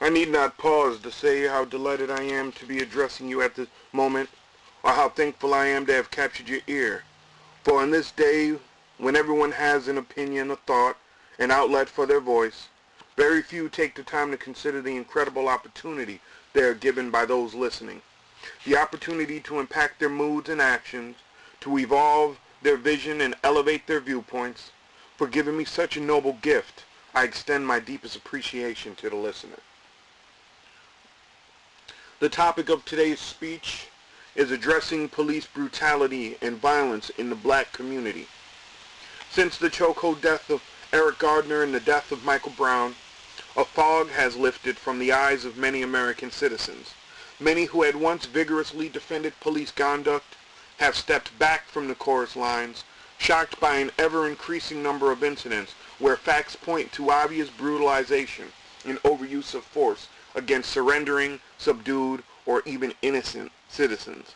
I need not pause to say how delighted I am to be addressing you at this moment, or how thankful I am to have captured your ear. For in this day, when everyone has an opinion, a thought, an outlet for their voice, very few take the time to consider the incredible opportunity they are given by those listening. The opportunity to impact their moods and actions, to evolve their vision and elevate their viewpoints. For giving me such a noble gift, I extend my deepest appreciation to the listener. The topic of today's speech is addressing police brutality and violence in the black community. Since the chokehold death of Eric Gardner and the death of Michael Brown, a fog has lifted from the eyes of many American citizens. Many who had once vigorously defended police conduct have stepped back from the chorus lines, shocked by an ever-increasing number of incidents where facts point to obvious brutalization and overuse of force against surrendering, subdued, or even innocent citizens.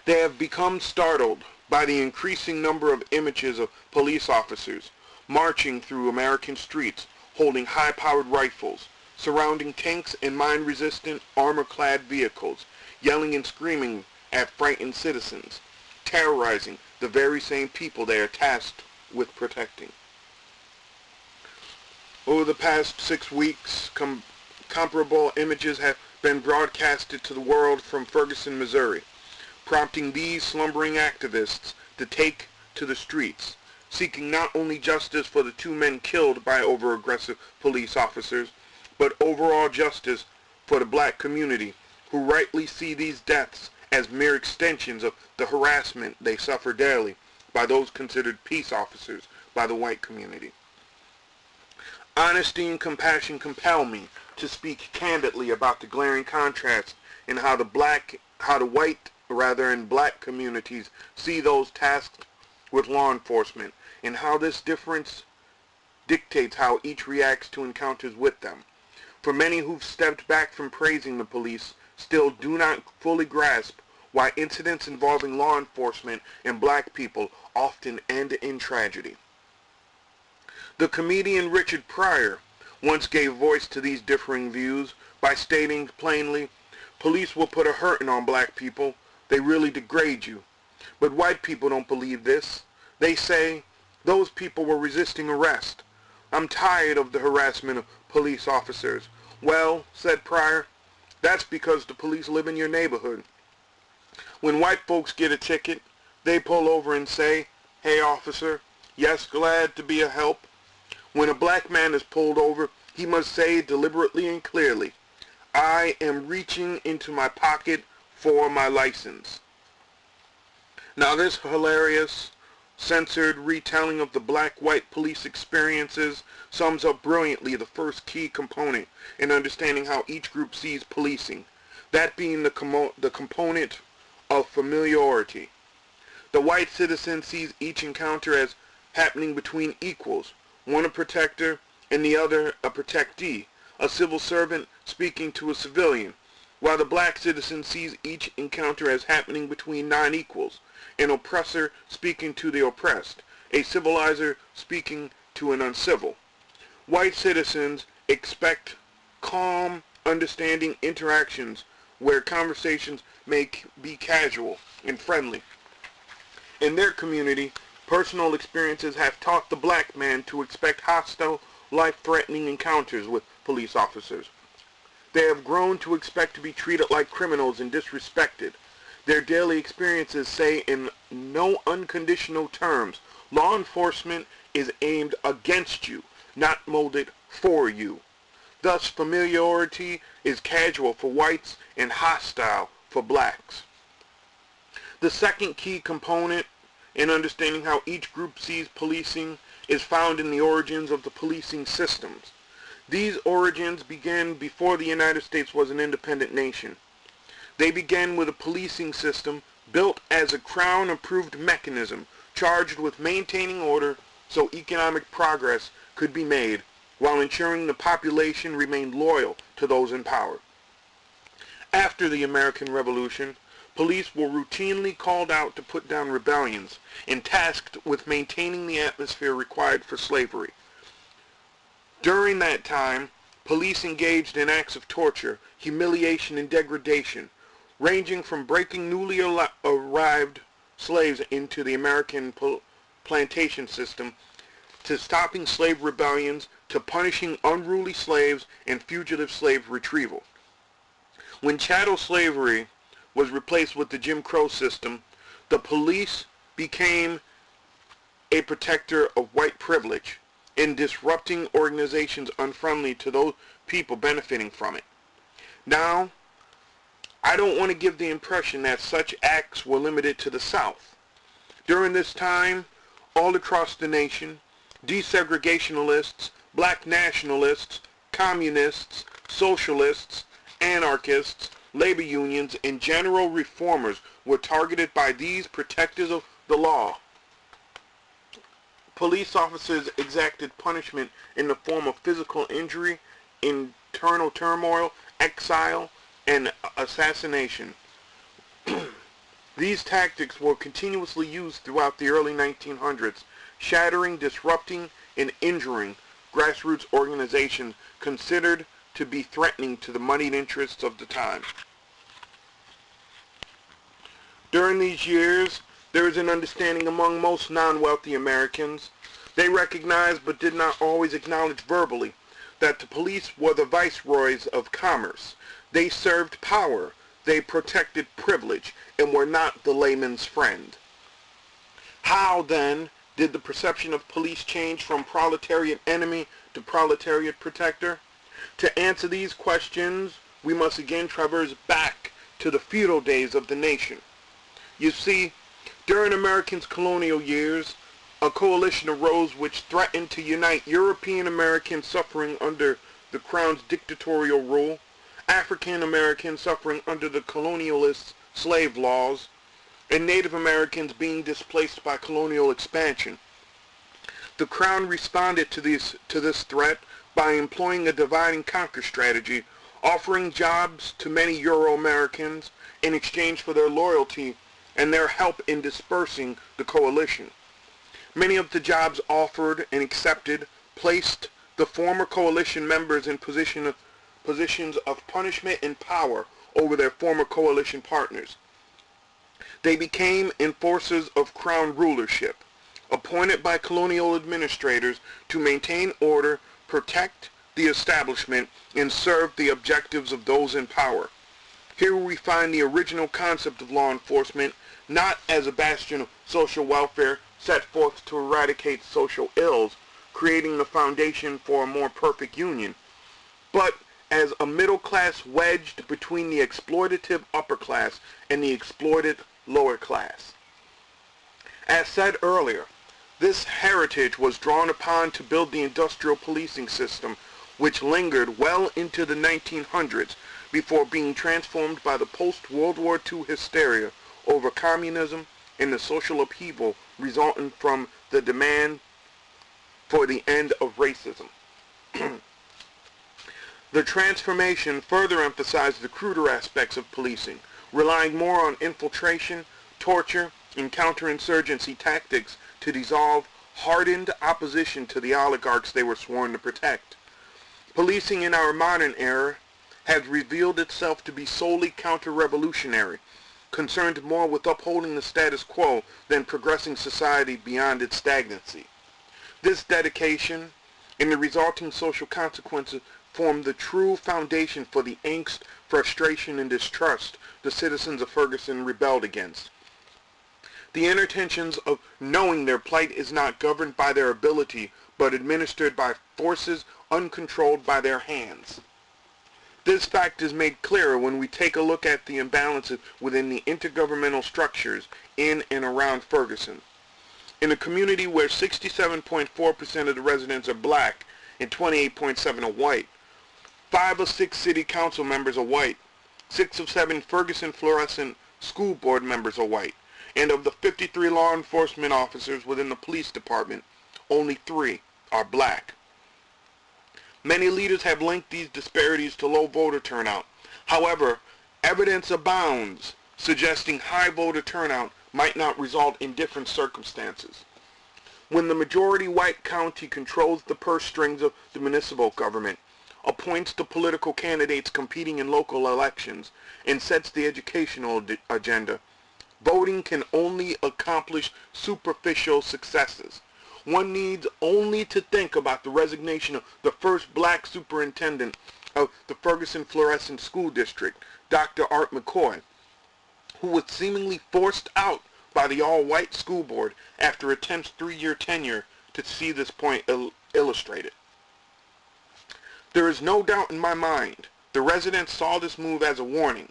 They have become startled by the increasing number of images of police officers marching through American streets holding high-powered rifles, surrounding tanks and mine-resistant, armor-clad vehicles, yelling and screaming at frightened citizens, terrorizing the very same people they are tasked with protecting. Over the past 6 weeks, comparable images have been broadcasted to the world from Ferguson, Missouri, prompting these slumbering activists to take to the streets, seeking not only justice for the 2 men killed by over-aggressive police officers, but overall justice for the black community, who rightly see these deaths as mere extensions of the harassment they suffer daily by those considered peace officers by the white community. Honesty and compassion compel me to speak candidly about the glaring contrast in how the white and black communities see those tasked with law enforcement, and how this difference dictates how each reacts to encounters with them. For many who've stepped back from praising the police still do not fully grasp why incidents involving law enforcement and black people often end in tragedy. The comedian Richard Pryor once gave voice to these differing views by stating plainly, "Police will put a hurting on black people. They really degrade you. But white people don't believe this. They say, those people were resisting arrest. I'm tired of the harassment of police officers." "Well," said Pryor, "that's because the police live in your neighborhood. When white folks get a ticket, they pull over and say, 'Hey officer, yes, glad to be a help.' When a black man is pulled over, he must say deliberately and clearly, 'I am reaching into my pocket for my license.'" Now this hilarious, censored retelling of the black-white police experiences sums up brilliantly the first key component in understanding how each group sees policing, that being the component of familiarity. The white citizen sees each encounter as happening between equals, one a protector and the other a protectee, a civil servant speaking to a civilian, while the black citizen sees each encounter as happening between non-equals, an oppressor speaking to the oppressed, a civilizer speaking to an uncivil. White citizens expect calm, understanding interactions where conversations may be casual and friendly. In their community, personal experiences have taught the black man to expect hostile, life-threatening encounters with police officers. They have grown to expect to be treated like criminals and disrespected. Their daily experiences say in no unconditional terms, law enforcement is aimed against you, not molded for you. Thus, familiarity is casual for whites and hostile for blacks. The second key component in understanding how each group sees policing is found in the origins of the policing systems. These origins began before the United States was an independent nation. They began with a policing system built as a Crown-approved mechanism charged with maintaining order so economic progress could be made while ensuring the population remained loyal to those in power. After the American Revolution, police were routinely called out to put down rebellions and tasked with maintaining the atmosphere required for slavery. During that time, Police engaged in acts of torture, humiliation, and degradation, ranging from breaking newly arrived slaves into the American plantation system, to stopping slave rebellions, to punishing unruly slaves and fugitive slave retrieval. When chattel slavery was replaced with the Jim Crow system, the police became a protector of white privilege in disrupting organizations unfriendly to those people benefiting from it. Now, I don't want to give the impression that such acts were limited to the South. During this time, all across the nation, desegregationalists, black nationalists, communists, socialists, anarchists, labor unions, and general reformers were targeted by these protectors of the law. Police officers exacted punishment in the form of physical injury, internal turmoil, exile, and assassination. These tactics were continuously used throughout the early 1900s, shattering, disrupting, and injuring grassroots organizations considered to be threatening to the moneyed interests of the time. During these years, there is an understanding among most non-wealthy Americans. They recognized, but did not always acknowledge verbally, that the police were the viceroys of commerce. They served power, they protected privilege, and were not the layman's friend. How, then, did the perception of police change from proletariat enemy to proletariat protector? To answer these questions, we must again traverse back to the feudal days of the nation. You see, during Americans' colonial years, a coalition arose which threatened to unite European Americans suffering under the Crown's dictatorial rule, African Americans suffering under the colonialist slave laws, and Native Americans being displaced by colonial expansion. The Crown responded to this threat by employing a divide and conquer strategy, offering jobs to many Euro-Americans in exchange for their loyalty and their help in dispersing the coalition. Many of the jobs offered and accepted placed the former coalition members in positions of punishment and power over their former coalition partners. They became enforcers of Crown rulership, appointed by colonial administrators to maintain order, protect the establishment, and serve the objectives of those in power. Here we find the original concept of law enforcement, not as a bastion of social welfare set forth to eradicate social ills, creating the foundation for a more perfect union, but as a middle class wedged between the exploitative upper class and the exploited lower class. As said earlier, this heritage was drawn upon to build the industrial policing system, which lingered well into the 1900s before being transformed by the post-World War II hysteria over communism and the social upheaval resulting from the demand for the end of racism. The transformation further emphasized the cruder aspects of policing, relying more on infiltration, torture, and counterinsurgency tactics to dissolve hardened opposition to the oligarchs they were sworn to protect. Policing in our modern era has revealed itself to be solely counter-revolutionary, concerned more with upholding the status quo than progressing society beyond its stagnancy. This dedication and the resulting social consequences form the true foundation for the angst, frustration, and distrust the citizens of Ferguson rebelled against. The inner tensions of knowing their plight is not governed by their ability, but administered by forces uncontrolled by their hands. This fact is made clearer when we take a look at the imbalances within the intergovernmental structures in and around Ferguson. In a community where 67.4% of the residents are black and 28.7% are white, 5 of 6 city council members are white, 6 of 7 Ferguson-Florissant school board members are white, and of the 53 law enforcement officers within the police department, only 3 are black. Many leaders have linked these disparities to low voter turnout. However, evidence abounds suggesting high voter turnout might not result in different circumstances. When the majority white county controls the purse strings of the municipal government, appoints the political candidates competing in local elections, and sets the educational agenda. Voting can only accomplish superficial successes. One needs only to think about the resignation of the first black superintendent of the Ferguson-Florissant School District, Dr. Art McCoy, who was seemingly forced out by the all-white school board after a tense 3-year tenure, to see this point illustrated. There is no doubt in my mind the residents saw this move as a warning.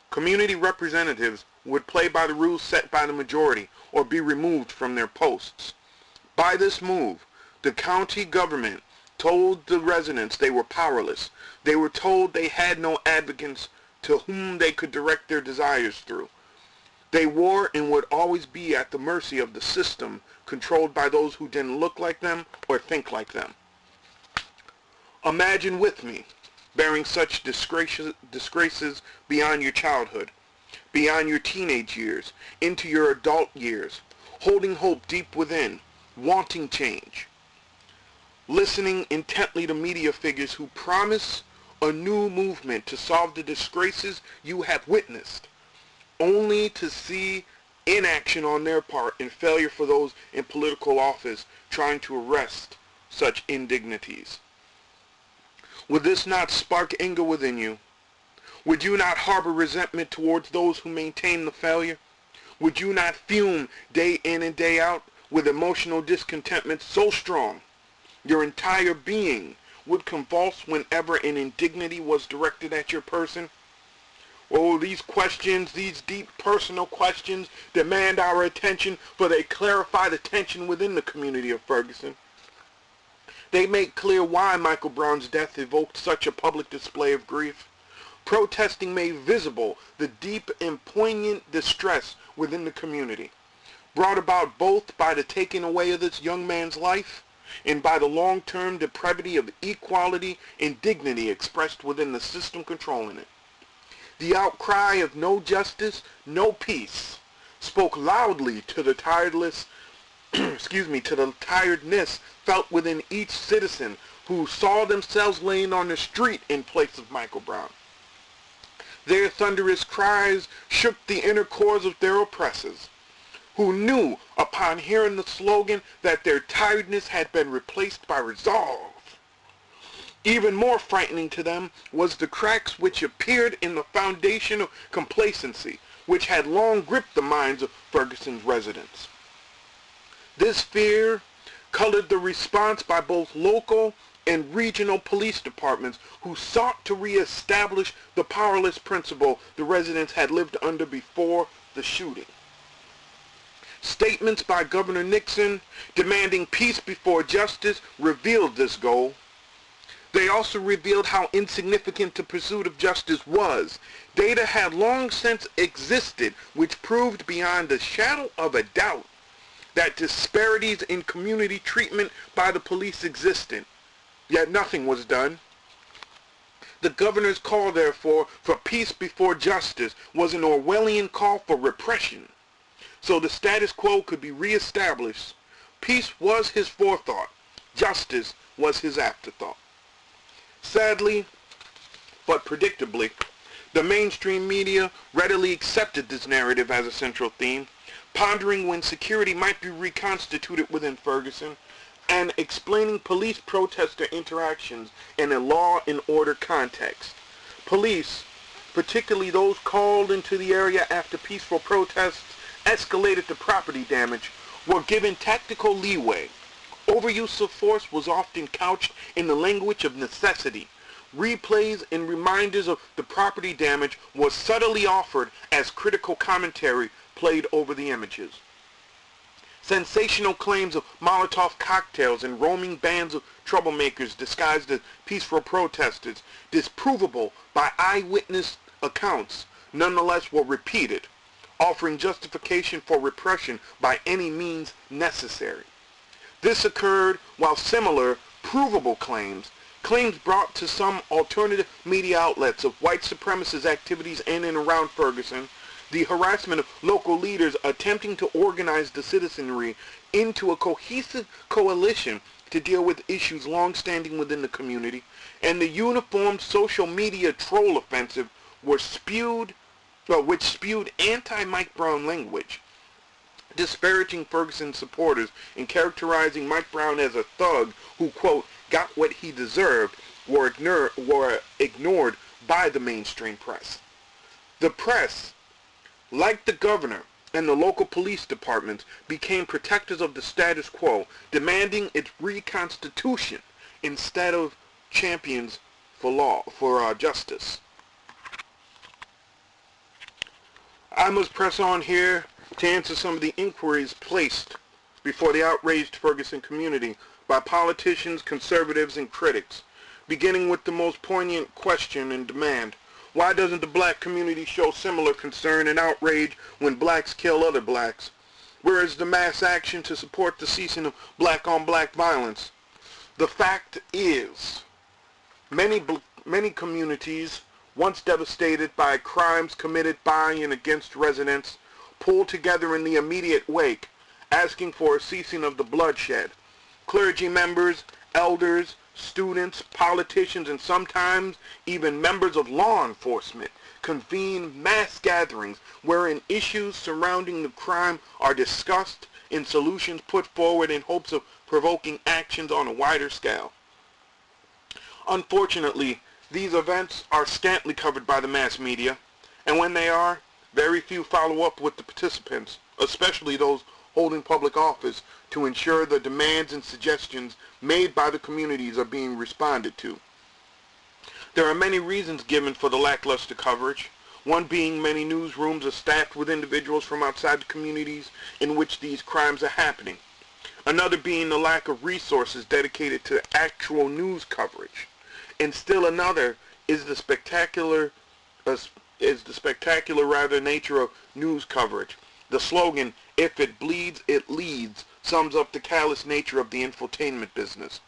Community representatives would play by the rules set by the majority or be removed from their posts. By this move, the county government told the residents they were powerless. They were told they had no advocates to whom they could direct their desires through. They were and would always be at the mercy of the system controlled by those who didn't look like them or think like them. Imagine with me bearing such disgraces beyond your childhood, beyond your teenage years, into your adult years, holding hope deep within, wanting change, listening intently to media figures who promise a new movement to solve the disgraces you have witnessed, only to see inaction on their part and failure for those in political office trying to arrest such indignities. Would this not spark anger within you? Would you not harbor resentment towards those who maintain the failure? Would you not fume day in and day out with emotional discontentment so strong your entire being would convulse whenever an indignity was directed at your person? Oh, these questions, these deep personal questions, demand our attention, for they clarify the tension within the community of Ferguson. They make clear why Michael Brown's death evoked such a public display of grief. Protesting made visible the deep and poignant distress within the community, brought about both by the taking away of this young man's life and by the long-term depravity of equality and dignity expressed within the system controlling it. The outcry of no justice, no peace spoke loudly to the tiredness felt within each citizen who saw themselves laying on the street in place of Michael Brown. Their thunderous cries shook the inner cores of their oppressors, who knew upon hearing the slogan that their tiredness had been replaced by resolve. Even more frightening to them was the cracks which appeared in the foundation of complacency which had long gripped the minds of Ferguson's residents. This fear colored the response by both local and regional police departments who sought to reestablish the powerless principle the residents had lived under before the shooting. Statements by Governor Nixon demanding peace before justice revealed this goal. They also revealed how insignificant the pursuit of justice was. Data had long since existed which proved beyond the shadow of a doubt that disparities in community treatment by the police existed, yet nothing was done. The governor's call, therefore, for peace before justice was an Orwellian call for repression. So the status quo could be reestablished. Peace was his forethought. Justice was his afterthought. Sadly, but predictably, the mainstream media readily accepted this narrative as a central theme, pondering when security might be reconstituted within Ferguson, and explaining police protester interactions in a law and order context. Police, particularly those called into the area after peaceful protests escalated to property damage, were given tactical leeway. Overuse of force was often couched in the language of necessity. Replays and reminders of the property damage were subtly offered as critical commentary played over the images. Sensational claims of Molotov cocktails and roaming bands of troublemakers disguised as peaceful protesters, disprovable by eyewitness accounts, nonetheless were repeated, offering justification for repression by any means necessary. This occurred while similar, provable claims brought to some alternative media outlets of white supremacist activities in and around Ferguson, the harassment of local leaders attempting to organize the citizenry into a cohesive coalition to deal with issues long-standing within the community, and the uniformed social media troll offensive which spewed anti-Mike Brown language, disparaging Ferguson supporters and characterizing Mike Brown as a thug who, quote, got what he deserved, were ignored by the mainstream press. The press, like the governor and the local police departments, became protectors of the status quo, demanding its reconstitution instead of champions for justice. I must press on here to answer some of the inquiries placed before the outraged Ferguson community by politicians, conservatives, and critics, beginning with the most poignant question and demand. Why doesn't the black community show similar concern and outrage when blacks kill other blacks? Where is the mass action to support the ceasing of black-on-black violence? The fact is, many communities, once devastated by crimes committed by and against residents, pulled together in the immediate wake, asking for a ceasing of the bloodshed. Clergy members, elders, students, politicians, and sometimes even members of law enforcement convene mass gatherings wherein issues surrounding the crime are discussed and solutions put forward in hopes of provoking actions on a wider scale. Unfortunately, these events are scantily covered by the mass media, and when they are, very few follow up with the participants, especially those holding public office, to ensure the demands and suggestions made by the communities are being responded to. There are many reasons given for the lackluster coverage, one being many newsrooms are staffed with individuals from outside the communities in which these crimes are happening. Another being the lack of resources dedicated to actual news coverage. And still another is the spectacular nature of news coverage. The slogan, "If it bleeds, it leads," sums up the callous nature of the infotainment business.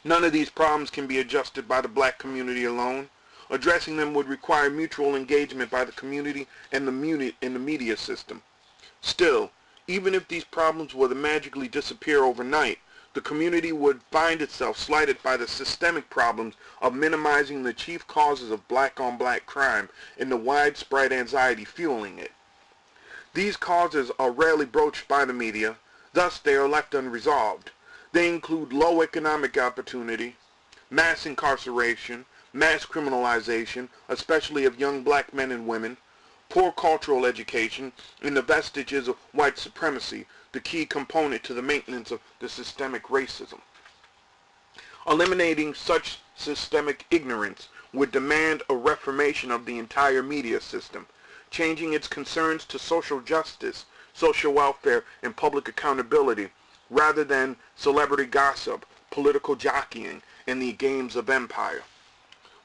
None of these problems can be adjusted by the black community alone. Addressing them would require mutual engagement by the community and the media system. Still, even if these problems were to magically disappear overnight, the community would find itself slighted by the systemic problems of minimizing the chief causes of black-on-black crime and the widespread anxiety fueling it. These causes are rarely broached by the media, thus they are left unresolved. They include low economic opportunity, mass incarceration, mass criminalization, especially of young black men and women, poor cultural education, and the vestiges of white supremacy, the key component to the maintenance of the systemic racism. Eliminating such systemic ignorance would demand a reformation of the entire media system, changing its concerns to social justice, social welfare, and public accountability, rather than celebrity gossip, political jockeying, and the games of empire.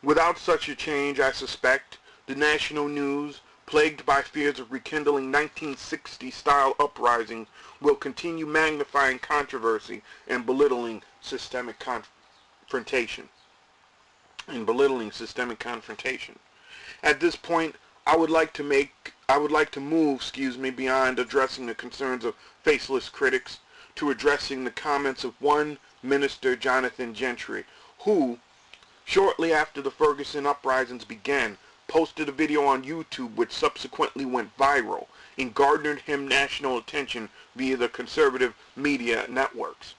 Without such a change, I suspect, the national news, plagued by fears of rekindling 1960-style uprisings, will continue magnifying controversy and belittling systemic confrontation. At this point, I would like to move, beyond addressing the concerns of faceless critics to addressing the comments of one minister, Jonathan Gentry, who, shortly after the Ferguson uprisings began, posted a video on YouTube which subsequently went viral and garnered him national attention via the conservative media networks.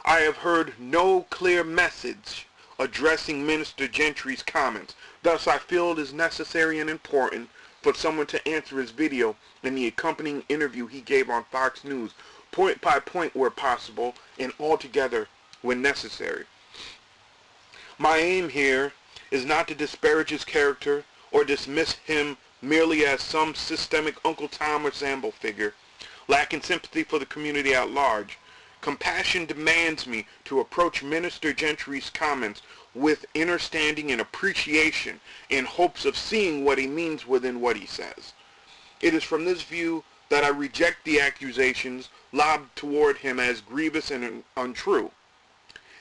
I have heard no clear message addressing Minister Gentry's comments, thus I feel it is necessary and important for someone to answer his video and the accompanying interview he gave on Fox News, point by point where possible and altogether when necessary. My aim here is not to disparage his character or dismiss him merely as some systemic Uncle Tom or Sambo figure, lacking sympathy for the community at large. Compassion demands me to approach Minister Gentry's comments with understanding and appreciation in hopes of seeing what he means within what he says. It is from this view that I reject the accusations lobbed toward him as grievous and untrue.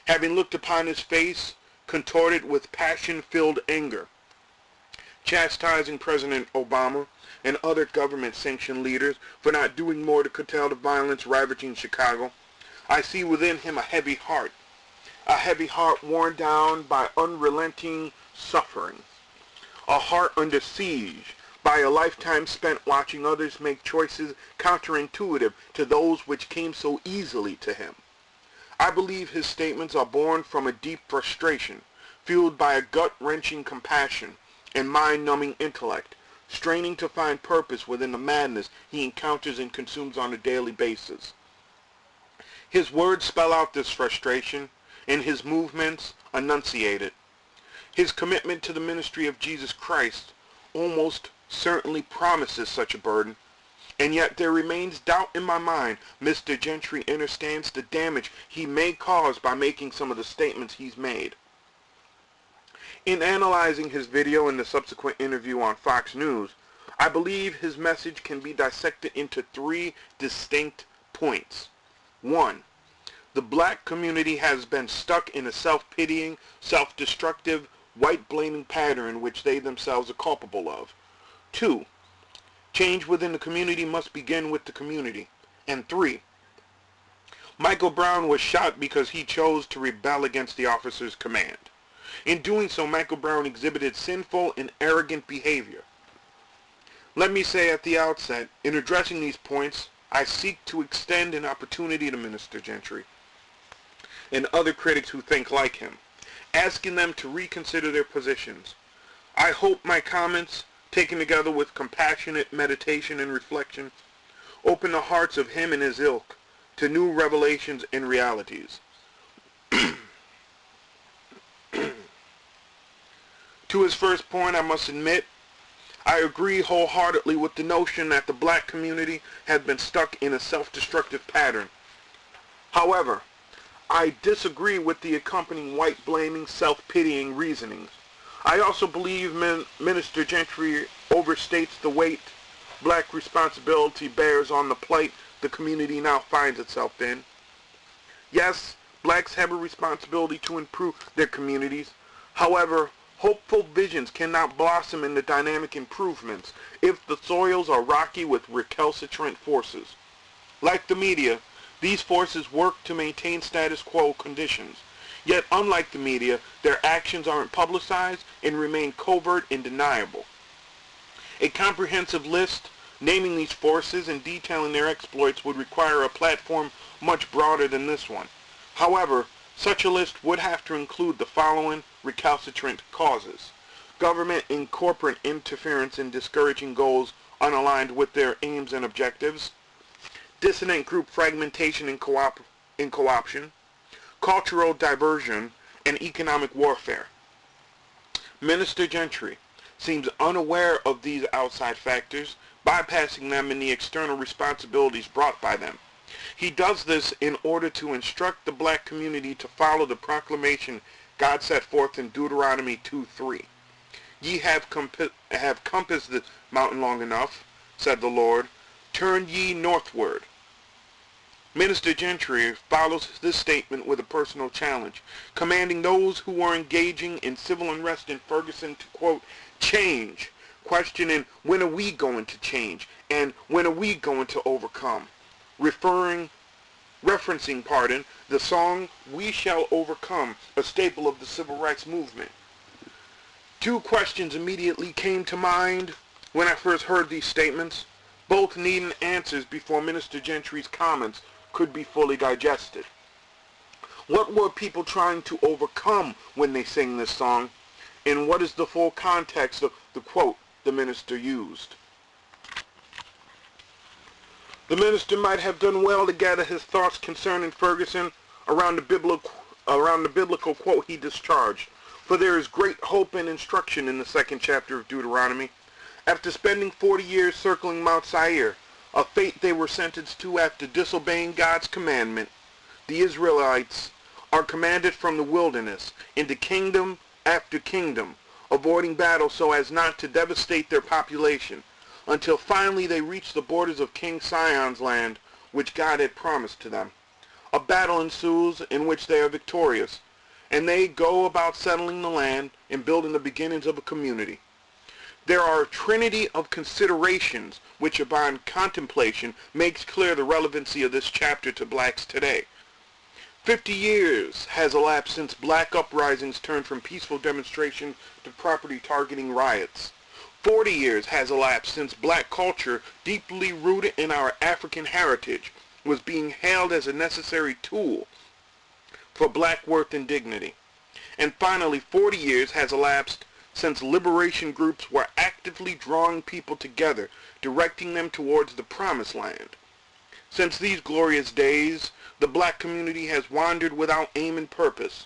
Having looked upon his face, contorted with passion-filled anger, chastising President Obama and other government-sanctioned leaders for not doing more to curtail the violence ravaging Chicago, I see within him a heavy heart worn down by unrelenting suffering, a heart under siege by a lifetime spent watching others make choices counterintuitive to those which came so easily to him. I believe his statements are born from a deep frustration, fueled by a gut-wrenching compassion and mind-numbing intellect, straining to find purpose within the madness he encounters and consumes on a daily basis. His words spell out this frustration, and his movements enunciate it. His commitment to the ministry of Jesus Christ almost certainly promises such a burden, and yet there remains doubt in my mind Mr. Gentry understands the damage he may cause by making some of the statements he's made. In analyzing his video and the subsequent interview on Fox News, I believe his message can be dissected into three distinct points. 1. The black community has been stuck in a self-pitying, self-destructive, white-blaming pattern which they themselves are culpable of. 2. Change within the community must begin with the community. And 3. Michael Brown was shot because he chose to rebel against the officer's command. In doing so, Michael Brown exhibited sinful and arrogant behavior. Let me say at the outset, in addressing these points, I seek to extend an opportunity to Minister Gentry and other critics who think like him, asking them to reconsider their positions. I hope my comments, taken together with compassionate meditation and reflection, open the hearts of him and his ilk to new revelations and realities. To his first point, I must admit, I agree wholeheartedly with the notion that the black community has been stuck in a self-destructive pattern. However, I disagree with the accompanying white-blaming, self-pitying reasonings. I also believe Minister Gentry overstates the weight black responsibility bears on the plight the community now finds itself in. Yes, blacks have a responsibility to improve their communities. However, hopeful visions cannot blossom into dynamic improvements if the soils are rocky with recalcitrant forces. Like the media, these forces work to maintain status quo conditions. Yet, unlike the media, their actions aren't publicized and remain covert and deniable. A comprehensive list naming these forces and detailing their exploits would require a platform much broader than this one. However, such a list would have to include the following recalcitrant causes: government and corporate interference in discouraging goals unaligned with their aims and objectives, dissident group fragmentation and co-option, cultural diversion, and economic warfare. Minister Gentry seems unaware of these outside factors, bypassing them in the external responsibilities brought by them. He does this in order to instruct the black community to follow the proclamation God set forth in Deuteronomy 2:3. Ye have compassed the mountain long enough, said the Lord. Turn ye northward. Minister Gentry follows this statement with a personal challenge, commanding those who are engaging in civil unrest in Ferguson to, quote, change, questioning when are we going to change and when are we going to overcome, referencing the song We Shall Overcome, a staple of the civil rights movement. Two questions immediately came to mind when I first heard these statements, both needing answers before Minister Gentry's comments could be fully digested. What were people trying to overcome when they sing this song, and what is the full context of the quote the minister used? The minister might have done well to gather his thoughts concerning Ferguson around the biblical quote he discharged, for there is great hope and instruction in the 2nd chapter of Deuteronomy. After spending 40 years circling Mount Seir, a fate they were sentenced to after disobeying God's commandment, the Israelites are commanded from the wilderness into kingdom after kingdom, avoiding battle so as not to devastate their population, until finally they reach the borders of King Sion's land, which God had promised to them. A battle ensues in which they are victorious, and they go about settling the land and building the beginnings of a community. There are a trinity of considerations which, upon contemplation, makes clear the relevancy of this chapter to blacks today. 50 years has elapsed since black uprisings turned from peaceful demonstration to property-targeting riots. 40 years has elapsed since black culture, deeply rooted in our African heritage, was being hailed as a necessary tool for black worth and dignity. And finally, 40 years has elapsed since liberation groups were actively drawing people together, directing them towards the promised land. Since these glorious days, the black community has wandered without aim and purpose.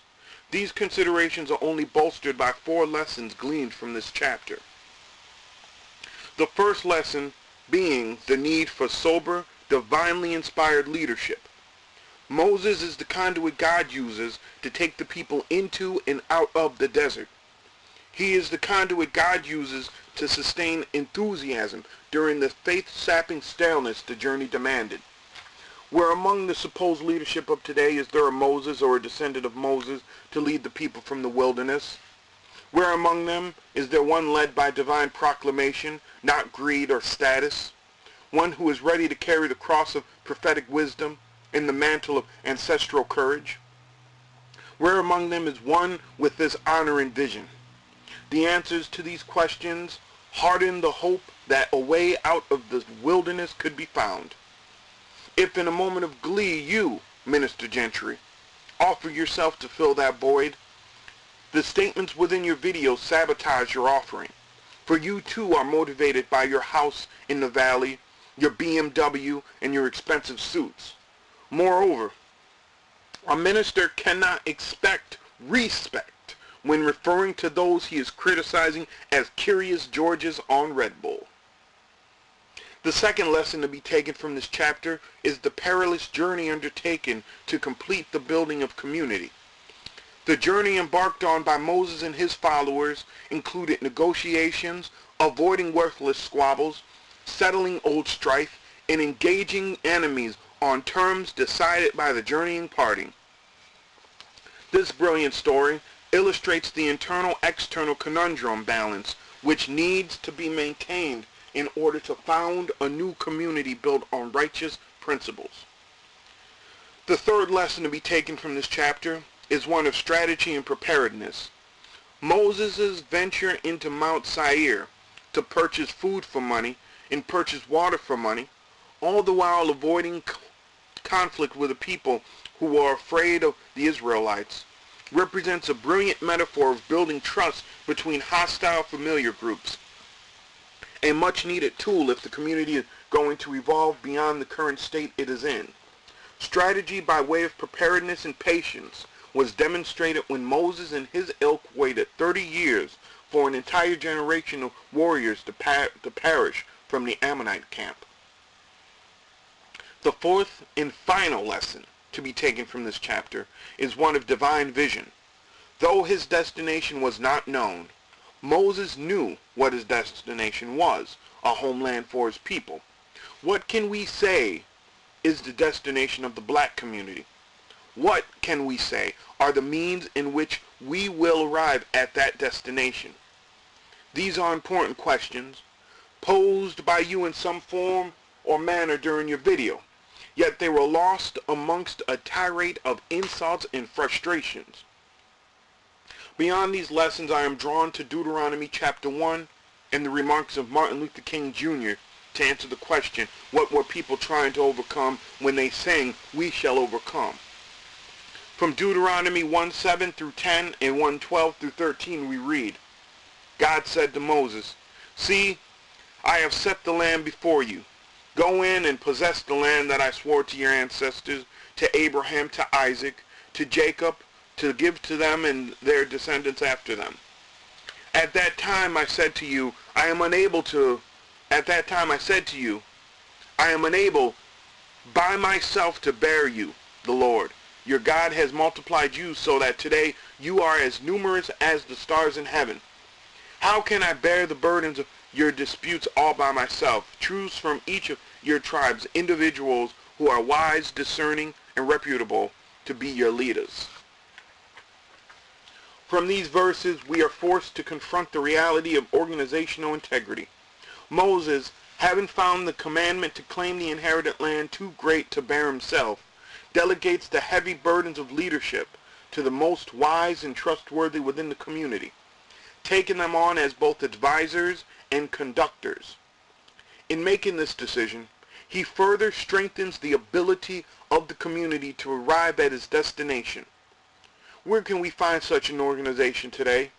These considerations are only bolstered by 4 lessons gleaned from this chapter. The first lesson being the need for sober, divinely inspired leadership. Moses is the conduit God uses to take the people into and out of the desert. He is the conduit God uses to sustain enthusiasm during the faith-sapping staleness the journey demanded. Where among the supposed leadership of today is there a Moses or a descendant of Moses to lead the people from the wilderness? Where among them is there one led by divine proclamation, not greed or status? One who is ready to carry the cross of prophetic wisdom and the mantle of ancestral courage? Where among them is one with this honor and vision? The answers to these questions harden the hope that a way out of the wilderness could be found. If in a moment of glee you, Minister Gentry, offer yourself to fill that void, the statements within your video sabotage your offering. For you too are motivated by your house in the valley, your BMW, and your expensive suits. Moreover, a minister cannot expect respect when referring to those he is criticizing as Curious Georges on Red Bull. The second lesson to be taken from this chapter is the perilous journey undertaken to complete the building of community. The journey embarked on by Moses and his followers included negotiations, avoiding worthless squabbles, settling old strife, and engaging enemies on terms decided by the journeying party. This brilliant story illustrates the internal-external conundrum balance which needs to be maintained in order to found a new community built on righteous principles. The third lesson to be taken from this chapter is one of strategy and preparedness. Moses' venture into Mount Seir to purchase food for money and purchase water for money, all the while avoiding conflict with a people who were afraid of the Israelites, represents a brilliant metaphor of building trust between hostile familiar groups. A much-needed tool if the community is going to evolve beyond the current state it is in. Strategy by way of preparedness and patience was demonstrated when Moses and his ilk waited 30 years for an entire generation of warriors to perish from the Ammonite camp. The fourth and final lesson to be taken from this chapter is one of divine vision. Though his destination was not known, Moses knew what his destination was, a homeland for his people. What can we say is the destination of the black community? What can we say are the means in which we will arrive at that destination? These are important questions posed by you in some form or manner during your video, yet they were lost amongst a tirade of insults and frustrations. Beyond these lessons, I am drawn to Deuteronomy chapter 1 and the remarks of Martin Luther King Jr. to answer the question, what were people trying to overcome when they sang, "We shall overcome"? From Deuteronomy 1:7 through 10 and 1:12 through 13 we read, God said to Moses, "See, I have set the land before you. Go in and possess the land that I swore to your ancestors, to Abraham, to Isaac, to Jacob, to give to them and their descendants after them. At that time I said to you, I am unable by myself to bear you, the Lord. Your God has multiplied you so that today you are as numerous as the stars in heaven. How can I bear the burdens of your disputes all by myself? Choose from each of your tribes individuals who are wise, discerning, and reputable to be your leaders." From these verses, we are forced to confront the reality of organizational integrity. Moses, having found the commandment to claim the inherited land too great to bear himself, delegates the heavy burdens of leadership to the most wise and trustworthy within the community, taking them on as both advisors and conductors. In making this decision, he further strengthens the ability of the community to arrive at its destination. Where can we find such an organization today?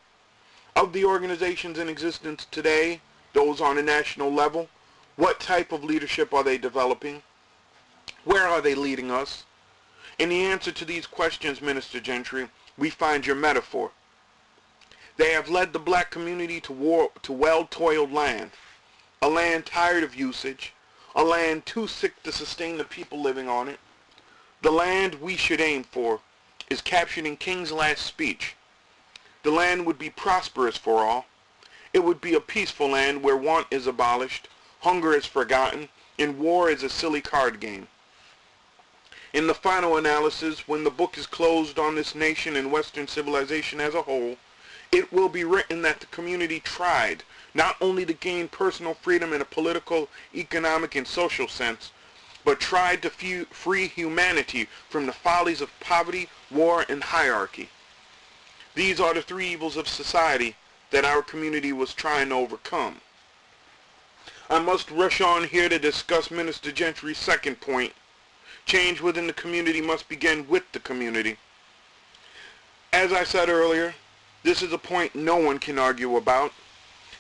Of the organizations in existence today, those on a national level, what type of leadership are they developing? Where are they leading us? In the answer to these questions, Minister Gentry, we find your metaphor. They have led the black community to well-toiled land, a land tired of usage, a land too sick to sustain the people living on it. The land we should aim for is captured in King's last speech. The land would be prosperous for all. It would be a peaceful land where want is abolished, hunger is forgotten, and war is a silly card game. In the final analysis, when the book is closed on this nation and Western civilization as a whole, it will be written that the community tried not only to gain personal freedom in a political, economic, and social sense, but tried to free humanity from the follies of poverty, war, and hierarchy. These are the three evils of society that our community was trying to overcome. I must rush on here to discuss Minister Gentry's second point. Change within the community must begin with the community. As I said earlier, this is a point no one can argue about.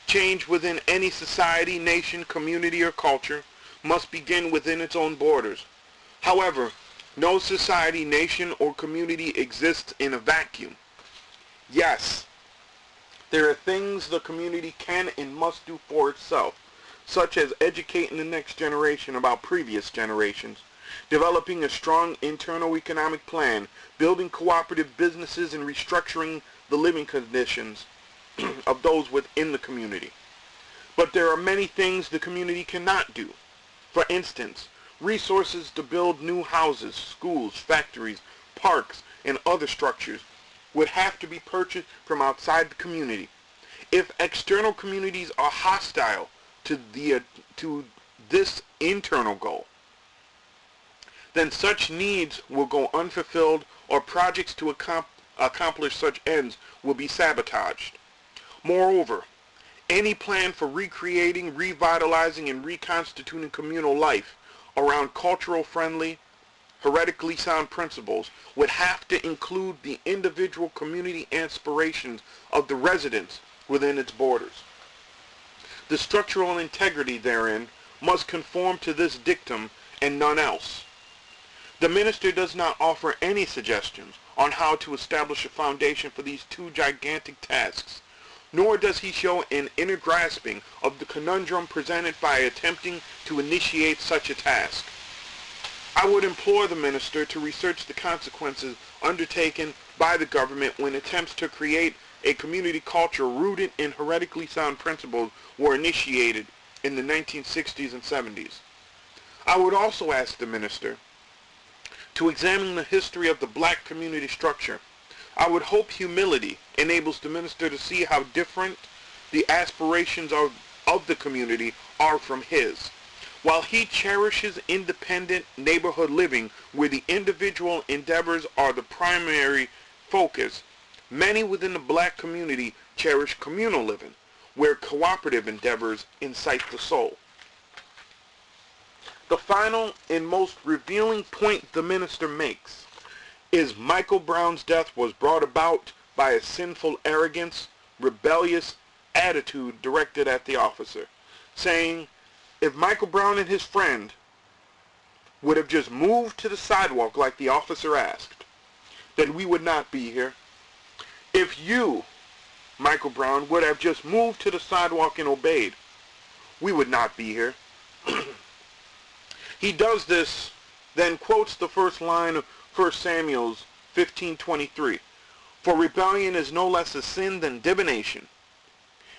Change within any society, nation, community, or culture must begin within its own borders. However, no society, nation, or community exists in a vacuum. Yes, there are things the community can and must do for itself, such as educating the next generation about previous generations, developing a strong internal economic plan, building cooperative businesses, and restructuring the living conditions of those within the community. But there are many things the community cannot do. For instance, resources to build new houses, schools, factories, parks, and other structures would have to be purchased from outside the community. If external communities are hostile to this internal goal, then such needs will go unfulfilled, or projects to accomplish such ends will be sabotaged. Moreover, any plan for recreating, revitalizing, and reconstituting communal life around cultural-friendly, heretically sound principles would have to include the individual community aspirations of the residents within its borders. The structural integrity therein must conform to this dictum and none else. The minister does not offer any suggestions on how to establish a foundation for these two gigantic tasks, nor does he show an inner grasping of the conundrum presented by attempting to initiate such a task. I would implore the minister to research the consequences undertaken by the government when attempts to create a community culture rooted in heretically sound principles were initiated in the 1960s and 70s. I would also ask the minister to examine the history of the black community structure. I would hope humility enables the minister to see how different the aspirations of the community are from his. While he cherishes independent neighborhood living where the individual endeavors are the primary focus, many within the black community cherish communal living, where cooperative endeavors incite the soul. The final and most revealing point the minister makes is Michael Brown's death was brought about by a sinful arrogance, rebellious attitude directed at the officer, saying, if Michael Brown and his friend would have just moved to the sidewalk like the officer asked, then we would not be here. If you, Michael Brown, would have just moved to the sidewalk and obeyed, we would not be here. He does this, then quotes the first line of 1 Samuel 15:23. For rebellion is no less a sin than divination.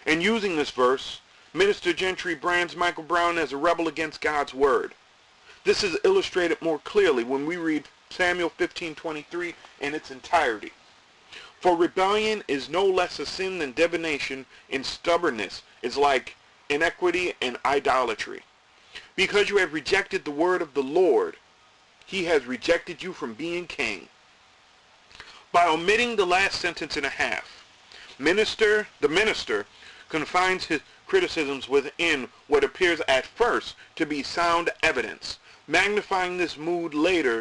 And using this verse, Minister Gentry brands Michael Brown as a rebel against God's word. This is illustrated more clearly when we read Samuel 15:23 in its entirety. For rebellion is no less a sin than divination, and stubbornness is like iniquity and idolatry. Because you have rejected the word of the Lord, he has rejected you from being king. By omitting the last sentence and a half, the minister confines his criticisms within what appears at first to be sound evidence, magnifying this mood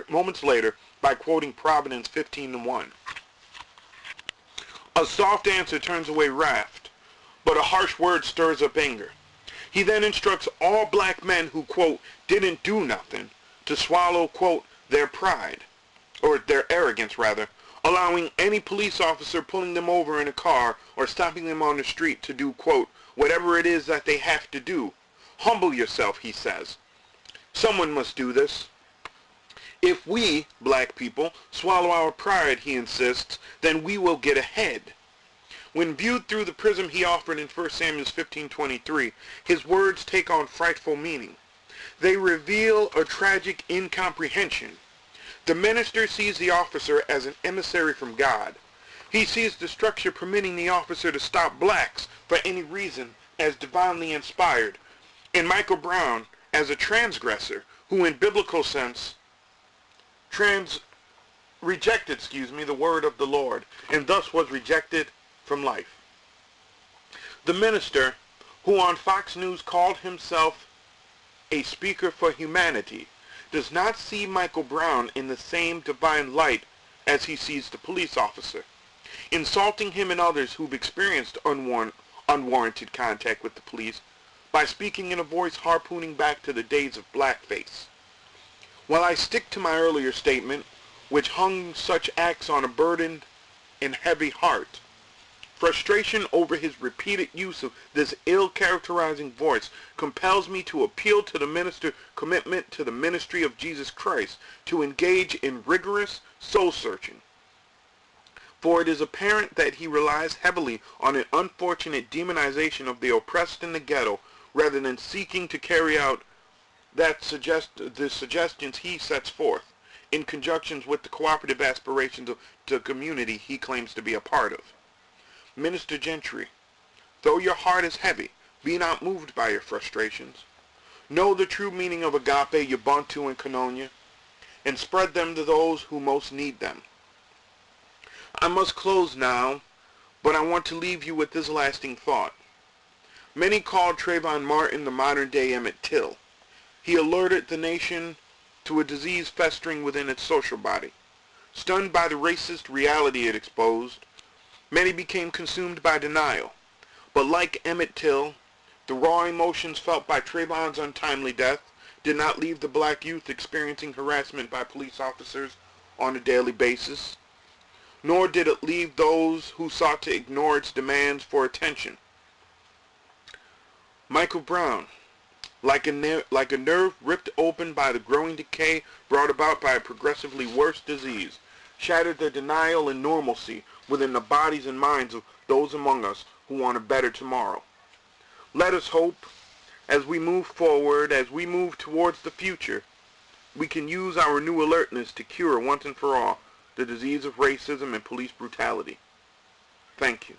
moments later by quoting Providence 15:1. A soft answer turns away wrath, but a harsh word stirs up anger. He then instructs all black men who, quote, didn't do nothing, to swallow, quote, their pride, or their arrogance rather, allowing any police officer pulling them over in a car or stopping them on the street to do, quote, whatever it is that they have to do. Humble yourself, he says. Someone must do this. If we, black people, swallow our pride, he insists, then we will get ahead. When viewed through the prism he offered in 1 Samuel 15:23, his words take on frightful meaning. They reveal a tragic incomprehension. The minister sees the officer as an emissary from God. He sees the structure permitting the officer to stop blacks for any reason as divinely inspired, and Michael Brown as a transgressor who in biblical sense rejected the word of the Lord, and thus was rejected from life. The minister, who on Fox News called himself a speaker for humanity, does not see Michael Brown in the same divine light as he sees the police officer, insulting him and others who've experienced unwarranted contact with the police by speaking in a voice harpooning back to the days of blackface. While I stick to my earlier statement, which hung such acts on a burdened and heavy heart, frustration over his repeated use of this ill-characterizing voice compels me to appeal to the minister's commitment to the ministry of Jesus Christ to engage in rigorous soul-searching. For it is apparent that he relies heavily on an unfortunate demonization of the oppressed in the ghetto rather than seeking to carry out the suggestions he sets forth in conjunction with the cooperative aspirations of the community he claims to be a part of. Minister Gentry, though your heart is heavy, be not moved by your frustrations. Know the true meaning of agape, Ubuntu, and koinonia, and spread them to those who most need them. I must close now, but I want to leave you with this lasting thought. Many called Trayvon Martin the modern-day Emmett Till. He alerted the nation to a disease festering within its social body. Stunned by the racist reality it exposed, many became consumed by denial. But like Emmett Till, the raw emotions felt by Trayvon's untimely death did not leave the black youth experiencing harassment by police officers on a daily basis, nor did it leave those who sought to ignore its demands for attention. Michael Brown, like a nerve ripped open by the growing decay brought about by a progressively worse disease, shattered the denial and normalcy within the bodies and minds of those among us who want a better tomorrow. Let us hope, as we move forward, as we move towards the future, we can use our new alertness to cure once and for all the disease of racism and police brutality. Thank you.